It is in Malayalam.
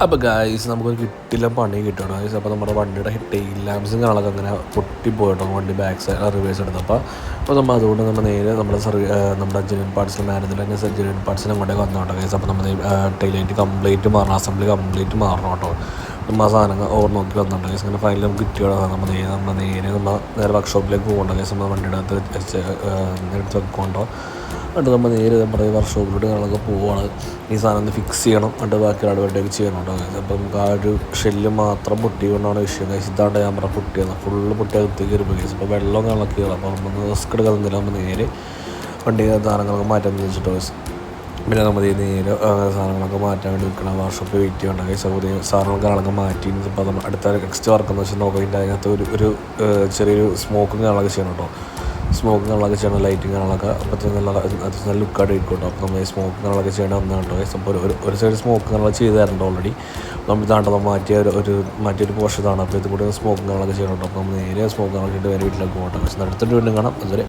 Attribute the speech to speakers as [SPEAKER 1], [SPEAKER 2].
[SPEAKER 1] അപ്പോൾ ഗായ്സ് നമുക്കൊരു കിട്ടില്ല പണി കിട്ടണം ഗായ്സ്. അപ്പോൾ നമ്മുടെ വണ്ടിയുടെ ടെയിൽ ലാംപ്സും കാണാനൊക്കെ അങ്ങനെ പൊട്ടിപ്പോയിട്ടോ വണ്ടി ബാക്ക് സൈഡ് റിവേഴ്സ് എടുത്തപ്പോൾ. അപ്പോൾ നമ്മൾ അതുകൊണ്ട് നമ്മൾ നേരെ നമ്മുടെ ജെന്യൂൻ പാർട്സിൽ മാനേജർ തന്നെ ജെന്യൂൻ പാർട്സിനെ കൊണ്ടേക്ക് വന്നോട്ടോ ഗായ്സ്. അപ്പോൾ നമ്മൾ ടെയിൽ ലൈറ്റ് കംപ്ലീറ്റ് മാറണം, അസംബ്ലി കംപ്ലീറ്റ് മാറണം കേട്ടോ. നമ്മൾ ആ സാധനങ്ങൾ ഓവർ നോക്കി വന്നിട്ടുണ്ട് ഗായ്സ്. അങ്ങനെ ഫൈനൽ നമുക്ക് കിട്ടിയോ നമ്മൾ നേരെ വർക്ക്ഷോപ്പിലേക്ക് പോകണ്ട ഗായ്സ്. നമ്മൾ വണ്ടിയുടെ അകത്ത് എടുത്ത് വെക്കോണ്ടോ. എന്നിട്ട് നമ്മൾ നേരെ നമ്മുടെ വർക്ക്ഷോപ്പിലോട്ട് ഞങ്ങളൊക്കെ പോവുകയാണ്. ഈ സാധനം ഒന്ന് ഫിക്സ് ചെയ്യണം, എന്നിട്ട് ബാക്കി അഡ്വാൻറ്റേജ് ചെയ്യണം കേട്ടോ. അപ്പം നമുക്ക് ആ ഒരു ഷെല്ല് മാത്രം പൊട്ടിക്കൊണ്ടാണ് വിഷയം കഴിച്ച്. ഇതാണ്ട് ഞാൻ പറഞ്ഞ പൊട്ടിയത് ഫുള്ള് പൊട്ടിയത് ഒത്തിരി കയറി കഴിച്ചു. അപ്പോൾ വെള്ളം കണക്ക് കയറും. അപ്പോൾ നമ്മൾ റിസ്ക് എടുക്കാൻ നിന്നില്ല. നമ്മൾ നേരെ വണ്ടി സാധനങ്ങളൊക്കെ മാറ്റാൻ വെച്ചിട്ട് പിന്നെ നമ്മൾ നേരെ സാധനങ്ങളൊക്കെ മാറ്റാൻ വേണ്ടി നിൽക്കണം. വർക്ക്ഷോപ്പിൽ വെയിറ്റ് ചെയ്യണ്ട കഴിച്ച്. പുതിയ സാധനങ്ങൾ കാണാനൊക്കെ മാറ്റി. ഇപ്പോൾ നമ്മൾ അടുത്ത നെക്സ്റ്റ് വർക്കെന്ന് വെച്ചാൽ നോക്കിയിട്ട് അതിനകത്ത് ഒരു ചെറിയൊരു സ്മോക്കും കാണാനൊക്കെ ചെയ്യണം കേട്ടോ. സ്മോക്ക് കാണാനൊക്കെ ചെയ്യണം, ലൈറ്റിങ് കാണാനൊക്കെ. അപ്പോഴത്തേക്കും നല്ല ലുക്കായിട്ട് ഇരിക്കും. അപ്പോൾ നമ്മൾ ഈ സ്മോക്ക് കാണാനൊക്കെ ചെയ്യണം ഒന്നാണ് കേട്ടോ. അപ്പോൾ ഒരു സൈഡ് സ്മോക്ക് കാണാൻ ചെയ്ത് തരണ്ട ഓൾറെഡി. നമ്മൾ ഇതാണ്ടോ മാറ്റിയൊരു പോർഷൻ ഇതാണ്. അപ്പോൾ ഇത് കൂടെ സ്മോക്ക് കാണാനൊക്കെ ചെയ്യണം കേട്ടോ. അപ്പോൾ നമ്മൾ നേരെ സ്മോക്ക് കാണാൻ വേണ്ടി വരെ വീട്ടിലേക്ക് പോകട്ടെ. അടുത്തിട്ട് വീണ്ടും കാണാം. അതുവരെ